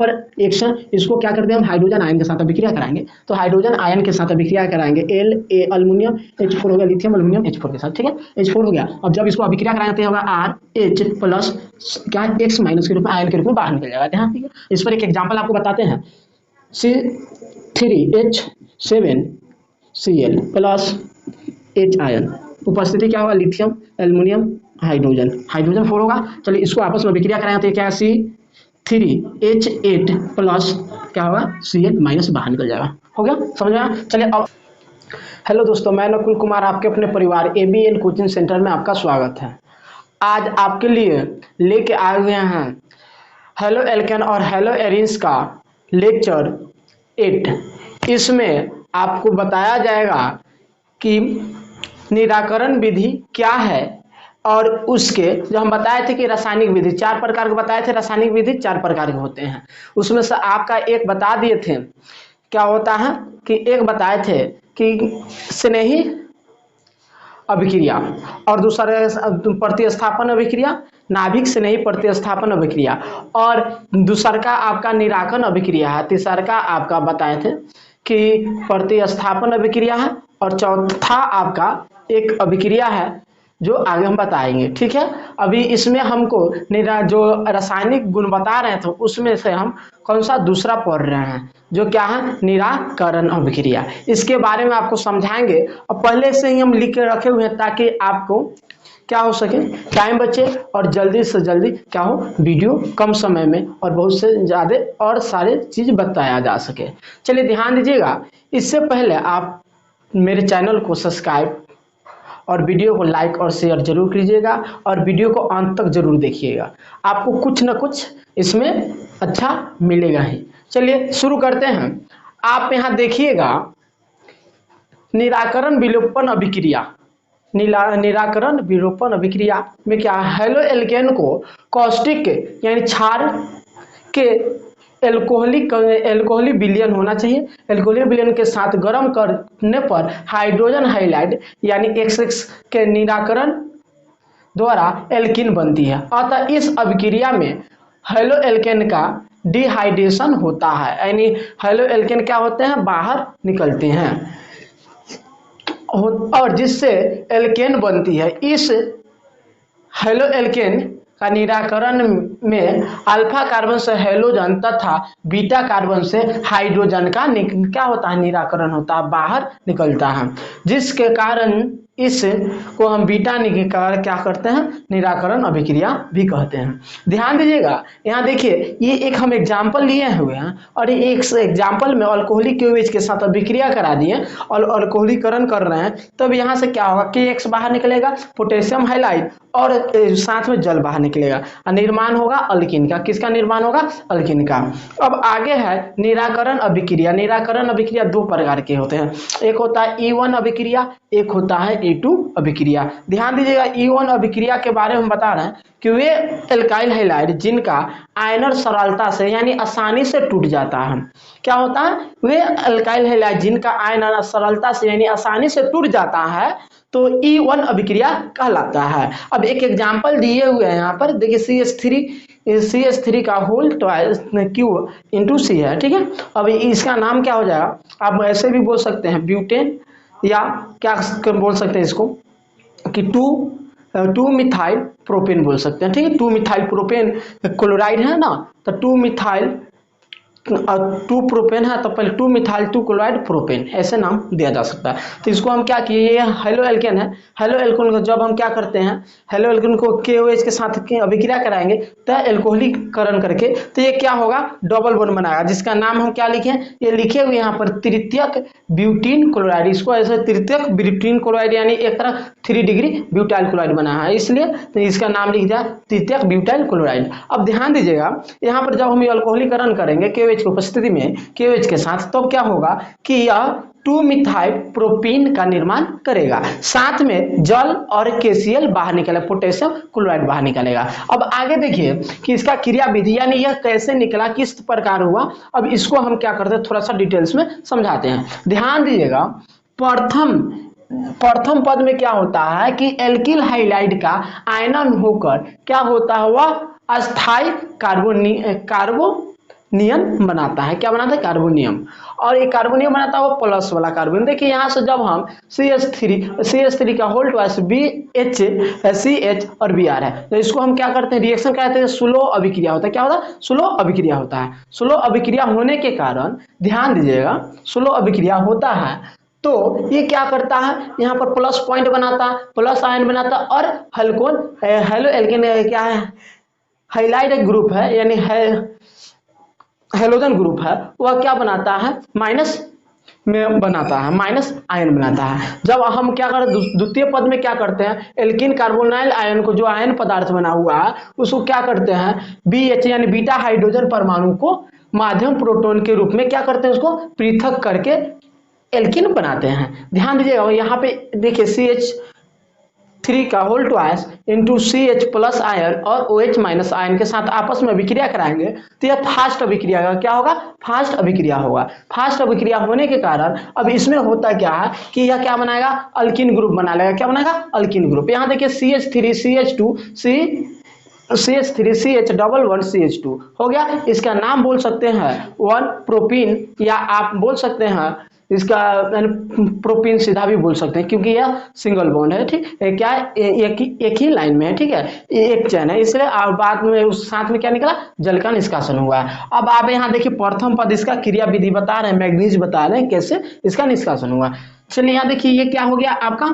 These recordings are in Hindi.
पर एक्शन इसको क्या करते हैं हम हाइड्रोजन आयन के साथ अभिक्रिया कराएंगे, तो हाइड्रोजन आयन के साथ अभिक्रिया कराएंगे एल ए अल्युमिनियम H4 हो गया, लिथियम अल्युमिनियम H4 के साथ, ठीक है H4 हो गया। अब जब इसको अभिक्रिया कराएंगे तो होगा आर एच प्लस क्या एक्स माइनस के रूप में आयन के रूप में बाहर निकल जाएगा ध्यान, ठीक है। इस पर एक एग्जाम्पल आपको बताते हैं C3H7Cl प्लस H आयन, उपस्थिति क्या होगा लिथियम एल्युमिनियम हाइड्रोजन, हाइड्रोजन 4 होगा। चलिए इसको आपस में अभिक्रिया कराएंगे तो क्या है C3H8 प्लस क्या होगा Cl माइनस बाहर निकल जाएगा, हो गया समझ में। चलिए अब हेलो दोस्तों, मैं नकुल कुमार आपके अपने परिवार ABN कोचिंग सेंटर में आपका स्वागत है। आज आपके लिए लेके आए हुए हैं हेलो एल्केन और हेलो एरिन्स का लेक्चर 8। इसमें आपको बताया जाएगा कि निराकरण विधि क्या है और उसके जो हम बताए थे कि रासायनिक विधि 4 प्रकार के बताए थे, रासायनिक विधि 4 प्रकार के होते हैं, उसमें से आपका एक बता दिए थे क्या होता है कि एक बताए थे कि स्नेही अभिक्रिया और दूसरा प्रतिस्थापन अभिक्रिया, नाभिक स्नेही प्रतिस्थापन अभिक्रिया, और दूसरा का आपका निराकरण अभिक्रिया है, तीसरा का आपका बताए थे कि प्रतिस्थापन अभिक्रिया है, और चौथा आपका एक अभिक्रिया है जो आगे हम बताएंगे, ठीक है। अभी इसमें हमको जो रासायनिक गुण बता रहे थे उसमें से हम कौन सा दूसरा पढ़ रहे हैं जो क्या है निराकरण अभिक्रिया, इसके बारे में आपको समझाएंगे। और पहले से ही हम लिख के रखे हुए हैं ताकि आपको क्या हो सके टाइम बचे और जल्दी से जल्दी क्या हो वीडियो कम समय में और बहुत से ज़्यादा और सारे चीज़ बताया जा सके। चलिए ध्यान दीजिएगा, इससे पहले आप मेरे चैनल को सब्सक्राइब और वीडियो को लाइक और शेयर जरूर कीजिएगा और वीडियो को अंत तक जरूर देखिएगा, आपको कुछ न कुछ इसमें अच्छा मिलेगा ही। चलिए शुरू करते हैं। आप यहाँ देखिएगा निराकरण विलोपन अभिक्रिया, निराकरण विलोपन अभिक्रिया में क्या हेलो एल्केन को कॉस्टिक यानी क्षार के एल्कोहलिक विलयन होना चाहिए, एल्कोहलिक विलयन के साथ गर्म करने पर हाइड्रोजन हाइलाइड यानी XX के निराकरण द्वारा एल्कीन बनती है। अतः इस अभिक्रिया में हेलो एल्केन का डिहाइड्रेशन होता है, यानी हेलो एल्केन क्या होते हैं बाहर निकलते हैं और जिससे एल्केन बनती है। इस हेलो एल्केन का निराकरण में अल्फा कार्बन से हेलोजन तथा बीटा कार्बन से हाइड्रोजन का क्या होता है निराकरण होता है, बाहर निकलता है, जिसके कारण इस को हम बीटा निकाल क्या करते हैं निराकरण अभिक्रिया भी कहते हैं। ध्यान दीजिएगा यहाँ देखिए ये एक हम एग्जाम्पल लिए हुए हैं और ये एक एग्जाम्पल में अल्कोहलिक क्यूएच के साथ अभिक्रिया करा दिए और अल्कोहलीकरण कर रहे हैं, तब यहाँ से क्या होगा KX बाहर निकलेगा, पोटेशियम हाइलाइड और साथ में जल बाहर निकलेगा, निर्माण होगा अल्कीन का। किसका निर्माण होगा अल्कीन का। अब आगे है निराकरण अभिक्रिया। निराकरण अभिक्रिया 2 प्रकार के होते हैं, एक होता है E1 अभिक्रिया, एक होता है E2 अभिक्रिया। ध्यान दीजिएगा E1 अभिक्रिया के बारे में बता रहे हैं कि वे एल्काइल हाइलाइड जिनका आयनर सरलता से यानी आसानी से टूट जाता है, क्या होता है वे एल्काइल हाइलाइड जिनका आयनर सरलता से यानी आसानी से टूट जाता है तो E1 अभिक्रिया कहलाता है। अब एक एग्जाम्पल दिए हुए हैं यहाँ पर देखिए CH3 का होल Q इंटू C है, ठीक है। अब इसका नाम क्या हो जाएगा, आप ऐसे भी बोल सकते हैं ब्यूटेन या क्या बोल सकते हैं इसको कि 2 मिथाइल प्रोपेन बोल सकते हैं, ठीक है। 2 मिथाइल प्रोपेन क्लोराइड है ना, तो 2 मिथाइल 2 प्रोपेन है तो पहले 2 मिथाइल 2 क्लोराइड प्रोपेन ऐसे नाम दिया जा सकता है। तो इसको हम क्या किए, ये हेलो एल्केन है, हेलो एल्केन को जब हम क्या करते हैं हेलो एल्केन को KOH के साथ अभिक्रिया कराएंगे तो एल्कोहलीकरण करके तो ये क्या होगा डबल बॉन्ड बनाएगा, जिसका नाम हम क्या लिखे ये लिखे हुए यहाँ पर तृतीयक ब्यूटीन क्लोराइड। इसको ऐसे तृतीयक ब्यूटीन क्लोराइड यानी एक तरह 3 डिग्री ब्यूटाइल क्लोराइड बना है, इसलिए तो इसका नाम लिख दिया तृतीयक ब्यूटाइल क्लोराइड। अब ध्यान दीजिएगा यहाँ पर जब हम अल्कोहलीकरण करेंगे KOH की उपस्थिति में KOH के साथ तो क्या होगा कि यह 2 मिथाइल प्रोपीन का निर्माण करेगा, साथ में जल और KCl बाहर निकलेगा, पोटेशियम क्लोराइड बाहर निकलेगा। अब आगे देखिए कि इसका क्रिया विधि यानी यह कैसे निकला, किस प्रकार हुआ। अब इसको हम क्या करते हैं थोड़ा सा डिटेल्स में समझाते हैं। ध्यान दीजिएगा प्रथम पद में क्या होता है कि एल्किल हाइलाइड का आयनन होकर क्या होता है वह अस्थाई कार्बो कार्बोनियम बनाता है। क्या बनाता है? कार्बोनियम। और ये कार्बोनियम बनाता है वो प्लस वाला कार्बन। देखिए यहाँ से जब हम CH3 का होल ट्वाइस BH CH और Br है, तो इसको हम क्या करते हैं, रिएक्शन कहते हैं स्लो अभिक्रिया होता है। क्या होता है? स्लो अभिक्रिया होता है। स्लो अभिक्रिया होने के कारण ध्यान दीजिएगा, स्लो अभिक्रिया होता है तो ये क्या करता है, यहाँ पर प्लस पॉइंट बनाता है, प्लस आयन बनाता है, और हेलो एल्केन क्या है, हाइलाइट एक ग्रुप है, यानी हेलोजन ग्रुप है, वह क्या बनाता है, माइनस में बनाता है, माइनस आयन बनाता है। जब हम क्या करते हैं, द्वितीय पद में क्या करते हैं, एल्किन कार्बोनाइल आयन को, जो आयन पदार्थ बना हुआ है, उसको क्या करते हैं, BH यानी बीटा हाइड्रोजन परमाणु को माध्यम प्रोटॉन के रूप में क्या करते हैं, उसको पृथक करके एल्किन बनाते हैं। ध्यान दीजिएगा, यहाँ पे देखिए CH3 का whole twice into CH plus ion और OH माइनस आयन के साथ आपस में अभिक्रिया कराएंगे तो यह फास्ट अभिक्रिया का क्या होगा, फास्ट अभिक्रिया होगा। फास्ट अभिक्रिया होने के कारण अब इसमें होता क्या है कि यह क्या बनाएगा, अल्किन ग्रुप बना लेगा। क्या बनाएगा? Alkene group. यहाँ देखिए CH3 CH2 CH3CH11 CH2 हो गया। इसका नाम बोल सकते हैं 1 प्रोपीन, या आप बोल सकते हैं इसका प्रोपीन सीधा भी बोल सकते हैं, क्योंकि यह सिंगल बॉन्ड है। ठीक है, क्या है, एक ही लाइन में है। ठीक है, एक चैन है, इसलिए बाद में उस साथ में क्या निकला, जल का निष्कासन हुआ है। अब आप यहाँ देखिए प्रथम पद इसका क्रिया विधि बता रहे हैं, मैग्नीज बता रहे हैं कैसे इसका निष्कासन हुआ। चलिए यहाँ देखिए ये क्या हो गया आपका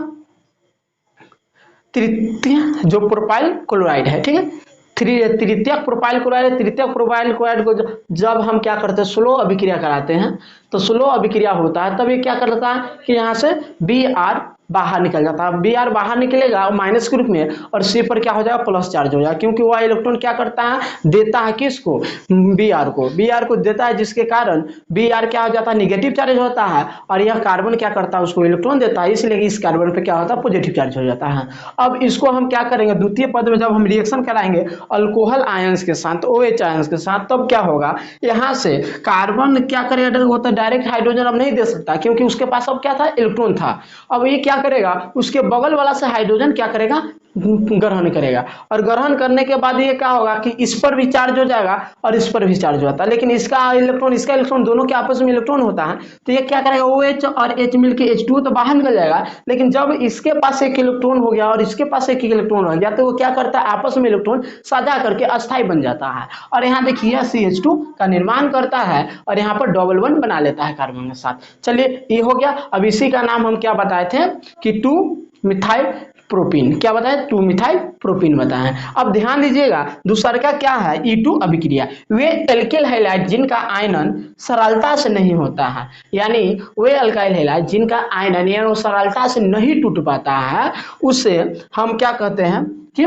तृतीय जो प्रोपाइल क्लोराइड है। ठीक है, तृतीयक प्रोपाइल क्लोराइड। तृतीयक प्रोपाइल क्लोराइड को जब हम क्या करते हैं, स्लो अभिक्रिया कराते हैं, तो स्लो अभिक्रिया होता है तब ये क्या करता है कि यहाँ से Br बाहर निकल जाता है। Br बाहर निकलेगा माइनस ग्रुप में, और C पर क्या हो जाएगा, प्लस चार्ज हो जाएगा, क्योंकि वह इलेक्ट्रॉन क्या करता है, देता है किसको, Br को देता है, जिसके कारण Br क्या हो जाता है, निगेटिव चार्ज होता है, और यह कार्बन क्या करता है, उसको इलेक्ट्रॉन देता है, इसलिए इस कार्बन पे क्या होता है, पॉजिटिव चार्ज हो जाता है। अब इसको हम क्या करेंगे, द्वितीय पद में जब हम रिएक्शन कराएंगे अल्कोहल आयंस के साथ, OH आयंस के साथ, तब क्या होगा, यहाँ से कार्बन क्या करेगा, वो तो डायरेक्ट हाइड्रोजन अब नहीं दे सकता, क्योंकि उसके पास अब क्या था, इलेक्ट्रॉन था। अब ये क्या करेगा, उसके बगल वाला से हाइड्रोजन क्या करेगा, ग्रहण करेगा, और ग्रहण करने के बाद ये क्या होगा कि इस पर भी चार्ज हो जाएगा और इस पर भी चार्ज होता है, लेकिन इसका इलेक्ट्रॉन दोनों के आपस में इलेक्ट्रॉन होता है, तो ये क्या करेगा, OH और H मिलके H2 तो बाहर निकल जाएगा, लेकिन जब इसके पास एक इलेक्ट्रॉन हो गया और इसके पास एक इलेक्ट्रॉन हो गया, तो वो क्या करता है, आपस में इलेक्ट्रॉन साझा करके अस्थायी बन जाता है, और यहाँ देखिए CH2 का निर्माण करता है, और यहाँ पर डबल बॉन्ड बना लेता है कार्बन के साथ। चलिए ये हो गया। अब इसी का नाम हम क्या बताए थे कि 2 मिथाइल प्रोपीन। क्या बताया, 2 मिथाइल प्रोपीन बताया है। अब ध्यान दीजिएगा, दूसरा का क्या है, E2 अभिक्रिया। वे एल्किल हैलाइड जिनका आयनन सरलता से नहीं होता है, यानी वे अल्काइल हैलाइड जिनका आयनन यानी सरलता से नहीं टूट पाता है, उसे हम क्या कहते हैं कि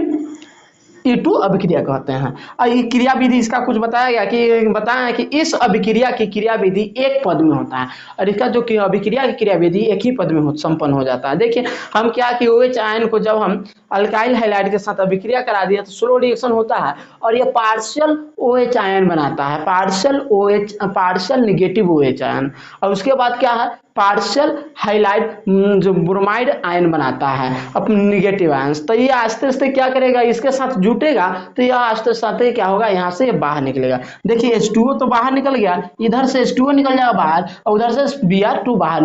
E2 अभिक्रिया कहते हैं। और ये क्रिया विधि इसका कुछ बताया गया कि इस अभिक्रिया की क्रिया विधि एक पद में होता है, और इसका जो अभिक्रिया की क्रिया विधि एक ही पद में संपन्न हो जाता है। देखिए हम क्या कि OH आयन को जब हम अल्काइल हैलाइड के साथ अभिक्रिया करा दिया तो स्लो रिएक्शन होता है, और ये पार्शियल OH आयन बनाता है, पार्शियल निगेटिव OH आयन, और उसके बाद क्या है, पार्शियल हाइलाइट जो ब्रोमाइड आयन बनाता है अपने निगेटिव आयन। तो ये आस्ते आस्ते क्या करेगा, इसके साथ जुटेगा, तो यह आस्ते आस्ते क्या होगा, यहाँ से बाहर निकलेगा। देखिए H2O तो बाहर निकल गया, इधर से H2O निकल जाएगा बाहर, और उधर से Br बाहर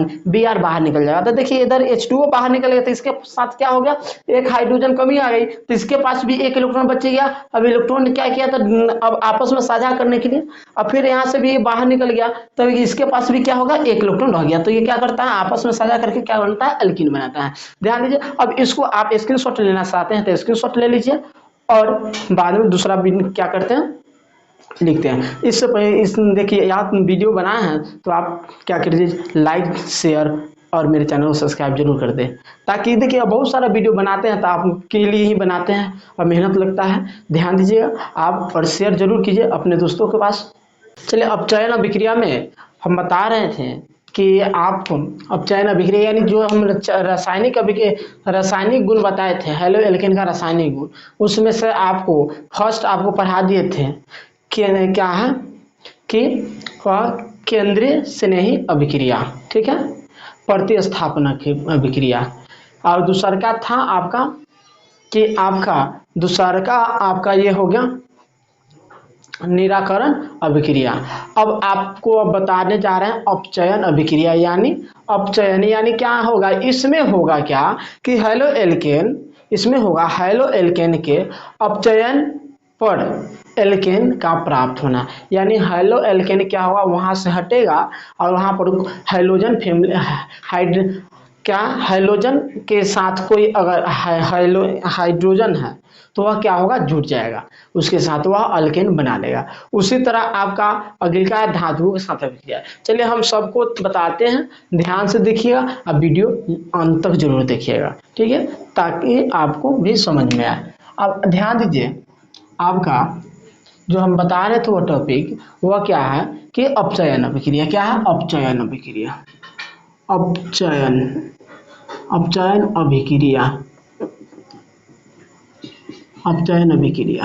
निकल जाएगा। तो देखिए इधर H2O बाहर निकल गया, तो इसके साथ क्या हो गया, एक हाइड्रोजन कमी आ गई, तो इसके पास भी एक इलेक्ट्रॉन बच गया। अब इलेक्ट्रॉन क्या किया था, अब आपस में साझा करने के लिए, अब फिर यहाँ से भी बाहर निकल गया, तो इसके पास भी क्या होगा, एक इलेक्ट्रॉन रह गया, तो ये क्या करता है, आपस में साझा करके क्या बनता है, एल्कीन बनाता है। ध्यान दीजिए। अब इसको आप स्क्रीनशॉट लेना चाहते हैं तो स्क्रीनशॉट ले लीजिए, और बाद में दूसरा भी क्या करते हैं, लिखते हैं। इससे पहले देखिए यहाँ वीडियो बनाए हैं तो आप क्या करिए, लाइक शेयर और मेरे चैनल को सब्सक्राइब जरूर कर दें, ताकि देखिए बहुत सारा वीडियो बनाते हैं तो आपके लिए ही बनाते हैं और मेहनत लगता है। ध्यान दीजिएगा आप, और शेयर जरूर कीजिए अपने दोस्तों के पास। चलिए अब चयन अभिक्रिया में हम बता रहे थे कि आपको अब चयन अभिक्रिया यानी जो हम रासायनिक गुण बताए थे, हेलो एल्केन का रासायनिक गुण, उसमें से आपको फर्स्ट आपको पढ़ा दिए थे कि क्या है कि केंद्रीय स्नेही अभिक्रिया, ठीक है, प्रतिस्थापना की अभिक्रिया। और दूसरा का था आपका कि दूसरा का आपका ये हो गया निराकरण अभिक्रिया। अब आपको अब बताने जा रहे हैं अपचयन अभिक्रिया। यानी अपचयन यानी क्या होगा, इसमें होगा क्या कि हेलो एल्केन, इसमें होगा हेलो एल्केन के अपचयन पर एल्केन का प्राप्त होना। यानी हेलो एल्केन क्या होगा, वहां से हटेगा और वहां पर हेलोजन फैमिली क्या हेलोजन के साथ कोई अगर हाइड्रोजन है तो वह क्या होगा, जुड़ जाएगा, उसके साथ वह अल्केन बना लेगा। उसी तरह आपका अगला है धातुओं के साथ अभिक्रिया। चलिए हम सबको बताते हैं, ध्यान से देखिएगा, अब वीडियो अंत तक जरूर देखिएगा, ठीक है, ताकि आपको भी समझ में आए। अब ध्यान दीजिए, आपका जो हम बता रहे थे वो टॉपिक वह क्या है कि अपचयन अभिक्रिया। क्या है, अपचयन अभिक्रिया। अपचयन अपचयन अभिक्रिया अपचयन अभिक्रिया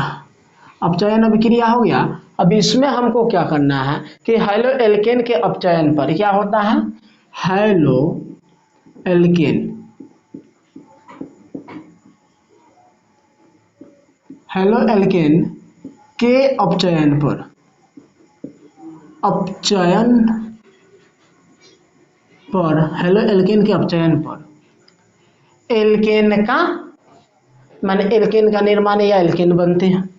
अपचयन अभिक्रिया हो गया। अब इसमें हमको क्या करना है कि हेलो एल्केन के अपचयन पर क्या होता है, हेलो एल्केन हेलो एल्केन के अपचयन पर हेलो एल्केन के अपचयन पर एल्केन का माने एल्केन का निर्माण या एल्केन बनते हैं,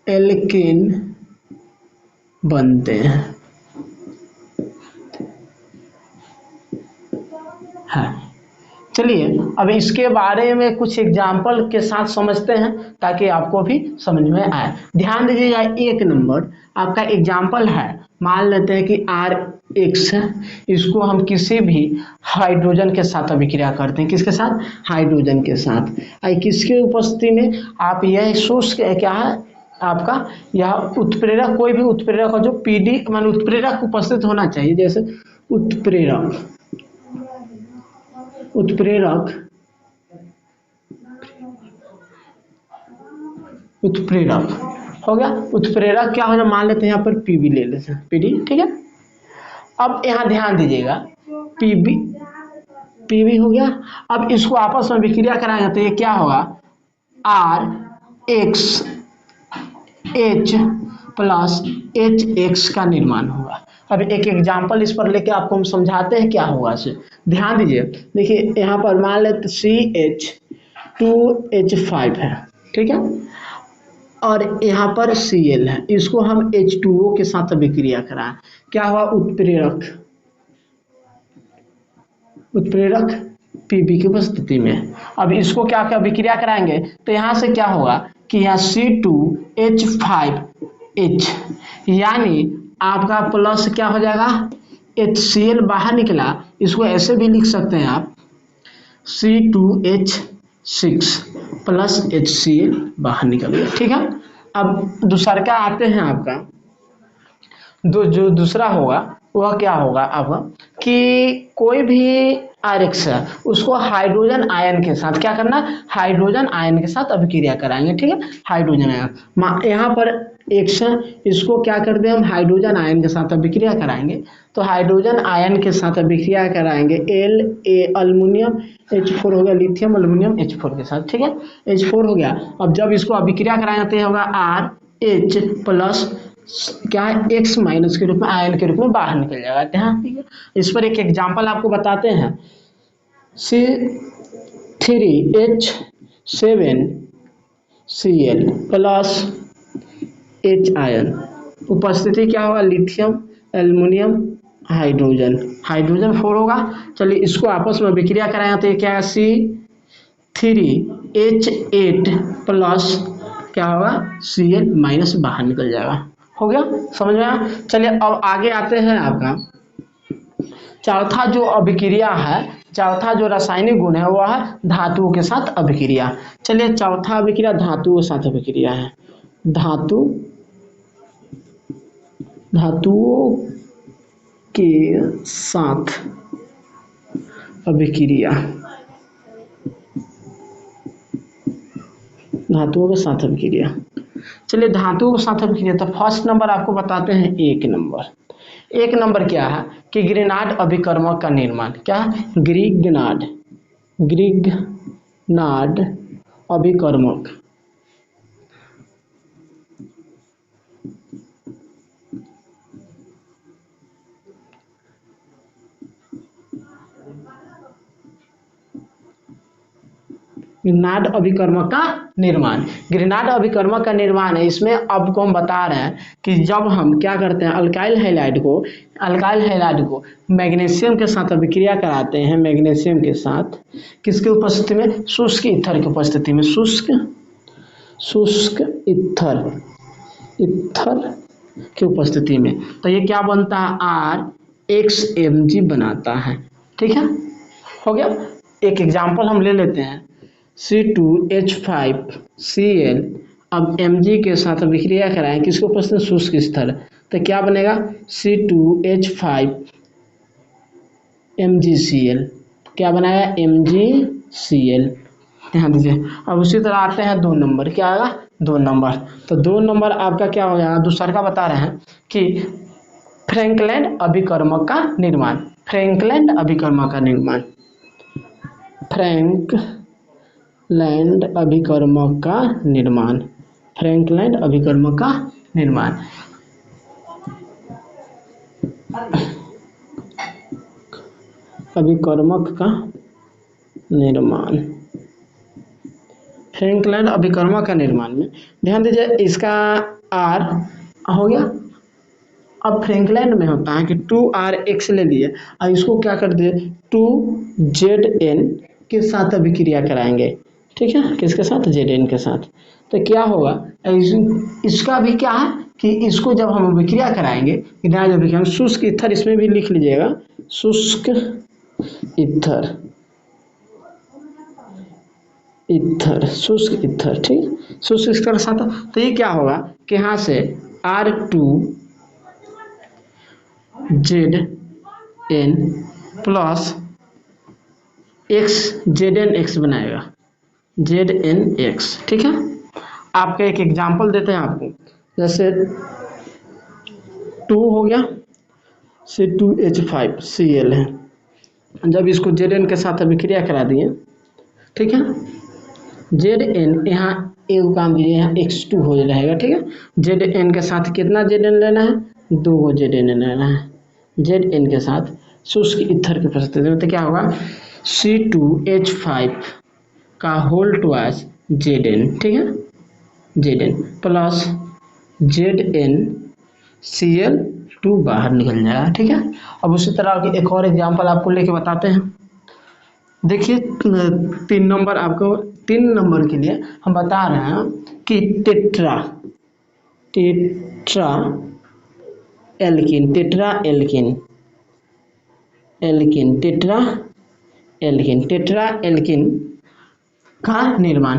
एल्केन बनते हैं। हाँ, चलिए अब इसके बारे में कुछ एग्जाम्पल के साथ समझते हैं ताकि आपको भी समझ में आए। ध्यान दीजिएगा, एक नंबर आपका एग्जाम्पल है, मान लेते हैं कि RX है, इसको हम किसी भी हाइड्रोजन के साथ अभिक्रिया करते हैं। किसके साथ, हाइड्रोजन के साथ। किसके उपस्थिति में, आप यह सोच क्या है आपका, यह उत्प्रेरक, कोई भी उत्प्रेरक हो जो PD मान उत्प्रेरक उपस्थित होना चाहिए, जैसे उत्प्रेरक हो गया। उत्प्रेरक क्या हो जाए, मान लेते हैं यहाँ पर पीबी ले लेते हैं, PD, ठीक है। अब यहाँ ध्यान दीजिएगा, पीबी हो गया। अब इसको आपस में विक्रिया कराएंगे तो ये क्या होगा, RXH प्लस HX का निर्माण होगा। अब एक एग्जाम्पल इस पर लेके आपको हम समझाते हैं क्या होगा इसे। ध्यान दीजिए, देखिए यहाँ पर मान लेते CH2H5 है, ठीक है, और यहाँ पर Cl है, इसको हम H2O के साथ अभिक्रिया कराएं, क्या हुआ, उत्प्रेरक Pb की उपस्थिति में। अब इसको क्या क्या अभिक्रिया कराएंगे तो यहाँ से क्या होगा कि यहाँ C2H5H, यानी आपका प्लस क्या हो जाएगा, HCl बाहर निकला, इसको ऐसे भी लिख सकते हैं आप, C2H6 प्लस HCl बाहर निकल गया, ठीक है। अब दूसरा का आते हैं, आपका जो दूसरा होगा वह क्या होगा आपका कि कोई भी RX है उसको हाइड्रोजन आयन के साथ क्या करना, हाइड्रोजन आयन के साथ अभिक्रिया कराएंगे, ठीक है। हाइड्रोजन आयन यहाँ पर X है, इसको क्या करते हैं हम, हाइड्रोजन आयन के साथ अभिक्रिया कराएंगे, तो हाइड्रोजन आयन के साथ अभिक्रिया कराएंगे अल्युमिनियम H4 हो गया, लिथियम अल्युमिनियम H4 के साथ, ठीक है, H4 हो गया। अब जब इसको अभिक्रिया कराएंगे तो होगा RH प्लस क्या है, X माइनस के रूप में, आयन के रूप में बाहर निकल जाएगा, ध्यान, ठीक है। इस पर एक एग्जांपल आपको बताते हैं, C3H7Cl प्लस H आयन, उपस्थिति क्या होगा, लिथियम एल्युमिनियम हाइड्रोजन 4 होगा। चलिए इसको आपस में अभिक्रिया कराएंगे तो ये क्या है, C3H8 प्लस क्या होगा, Cl माइनस बाहर निकल जाएगा, हो गया, समझ में आया। चलिए अब आगे आते हैं, आपका चौथा जो अभिक्रिया है, चौथा जो रासायनिक गुण है वह है धातुओं के साथ अभिक्रिया। चलिए चौथा अभिक्रिया धातुओं के साथ अभिक्रिया है, धातुओं के साथ अभिक्रिया, धातुओं के साथ अभिक्रिया। चलिए धातुओं के साथ अभिक्रिया, तो फर्स्ट नंबर आपको बताते हैं, एक नंबर क्या है कि ग्रिग्नार्ड अभिकर्मक का निर्माण, क्या है, ग्रिग्नार्ड अभिकर्मक ग्रिनार्ड अभिकर्मक का निर्माण। ग्रिनार्ड अभिकर्मक का निर्माण है, इसमें आपको हम बता रहे हैं कि जब हम क्या करते हैं, अल्काइल हैलाइड को मैग्नीशियम के साथ अभिक्रिया कराते हैं, मैग्नीशियम के साथ किसकी उपस्थिति में, शुष्क ईथर की उपस्थिति में, शुष्क ईथर की उपस्थिति में, तो ये क्या बनता है, RXMG बनाता है। ठीक है, हो गया। एक एग्जाम्पल हम ले लेते हैं, C2H5Cl, अब Mg के साथ अभिक्रिया कराएं, किसको उपस्थित, शुष्क स्थल, तो क्या बनेगा, C2H5MgCl, क्या बनाया, MgCl। ध्यान दीजिए। अब उसी तरह आते हैं 2 नंबर, क्या आएगा, 2 नंबर, तो 2 नंबर आपका क्या हो गया, दूसरा का बता रहे हैं कि फ्रैंकलैंड अभिकर्मक का निर्माण, फ्रैंकलैंड अभिकर्मक का निर्माण, फ्रैंकलैंड अभिकर्मक का निर्माण, फ्रैंकलैंड अभिकर्मक का निर्माण। अभिकर्मक का निर्माण, फ्रैंकलैंड अभिकर्मक का निर्माण में ध्यान दीजिए, इसका R हो गया। अब फ्रैंकलैंड में होता है कि 2RX ले लिए और इसको क्या कर दिए, 2ZN के साथ अभिक्रिया कराएंगे। ठीक है, किसके साथ, ZN के साथ, तो क्या होगा, इसका भी क्या है कि इसको जब हम अभिक्रिया कराएंगे, शुष्क ईथर, इसमें भी लिख लीजिएगा, शुष्क ईथर, शुष्क ईथर, ठीक, शुष्क ईथर के साथ, तो ये क्या होगा कि यहाँ से R2ZN प्लस ZNX बनाएगा, ZNX। ठीक है, आपका एक एग्जाम्पल देते हैं आपको, जैसे 2 हो गया, C2H5Cl है, जब इसको ZN के साथ अभिक्रिया करा दिए, ठीक है, ZN यहाँ एक काम दीजिए, यहाँ X2 हो रहेगा। ठीक है, ZN के साथ कितना ZN लेना है, 2 ZN लेना है, ZN के साथ शुष्क ईथर की उपस्थिति में, तो क्या होगा, C2H5 का होल ट्वाइस ZN, ठीक है, ZN प्लस ZnCl2 बाहर निकल जाएगा। ठीक है, अब उसी तरह की एक और एग्जांपल आपको लेके बताते हैं। देखिए 3 नंबर, आपको 3 नंबर के लिए हम बता रहे हैं कि टेट्रा एल्किन का निर्माण,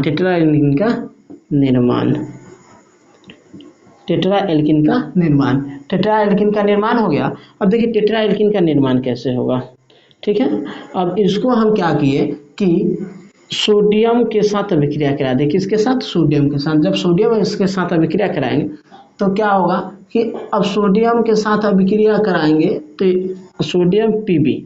टेट्रा एल्किन का निर्माण हो गया। अब देखिए टेट्रा एल्किन का निर्माण कैसे होगा। ठीक है, अब इसको हम क्या किए कि सोडियम के साथ अभिक्रिया करा दे, किसके साथ, सोडियम के साथ। जब सोडियम इसके साथ अभिक्रिया कराएंगे तो क्या होगा कि अब सोडियम के साथ अभिक्रिया कराएंगे तो सोडियम Pb,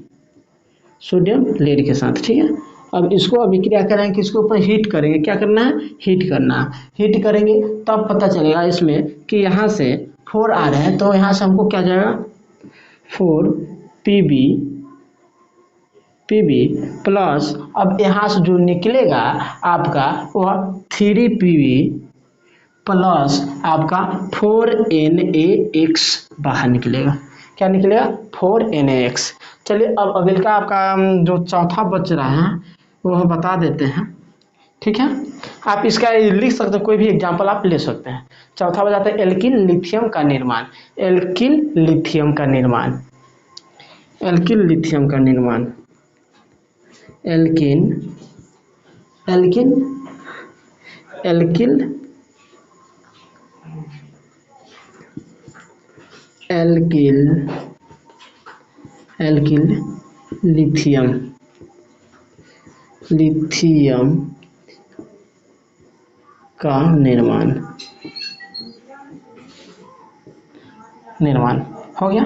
सोडियम लेड के साथ। ठीक है, अब इसको अभिक्रिया करेंगे, किसके ऊपर, हीट करेंगे, क्या करना है, हीट करना है। हीट करेंगे तब पता चलेगा इसमें कि यहाँ से 4 आ रहे हैं, तो यहाँ से हमको क्या जाएगा, 4Pb प्लस, अब यहाँ से जो निकलेगा आपका वह 3Pb प्लस आपका 4NaX बाहर निकलेगा। क्या निकलेगा, 4NaX। चलिए अब अगले का आपका जो चौथा बच रहा है वो हम बता देते हैं। ठीक है, आप इसका लिख सकते हैं, कोई भी एग्जांपल आप ले सकते हैं। चौथा बजाते हैं एल्किल लिथियम का निर्माण, एल्किल लिथियम का निर्माण, एल्किल लिथियम का निर्माण हो गया।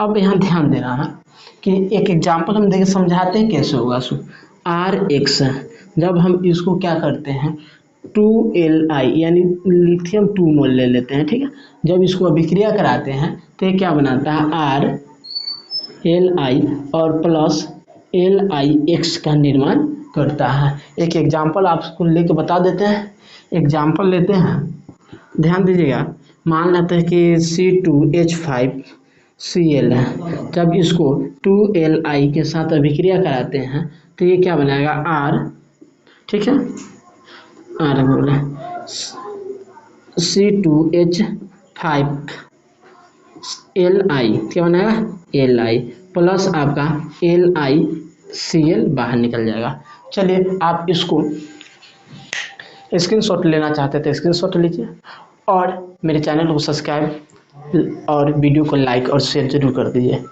अब यहाँ ध्यान देना है कि एक एग्जांपल हम देखे समझाते हैं कैसे होगा। RX जब हम इसको क्या करते हैं 2Li यानी लिथियम 2 मोल ले लेते हैं। ठीक है, जब इसको अभिक्रिया कराते हैं तो ये क्या बनाता है RLi और प्लस LiX का निर्माण करता है। एक एग्जाम्पल आपको लेके बता देते हैं। एग्जाम्पल लेते हैं, ध्यान दीजिएगा। मान लेते हैं कि C2H5Cl है। जब इसको 2Li के साथ अभिक्रिया कराते हैं तो ये क्या बनाएगा, R, ठीक है, R बोले C2H5Li क्या बनाएगा, Li प्लस आपका LiCl बाहर निकल जाएगा। चलिए आप इसको स्क्रीनशॉट लेना चाहते थे स्क्रीनशॉट लीजिए, और मेरे चैनल को सब्सक्राइब और वीडियो को लाइक और शेयर जरूर कर दीजिए।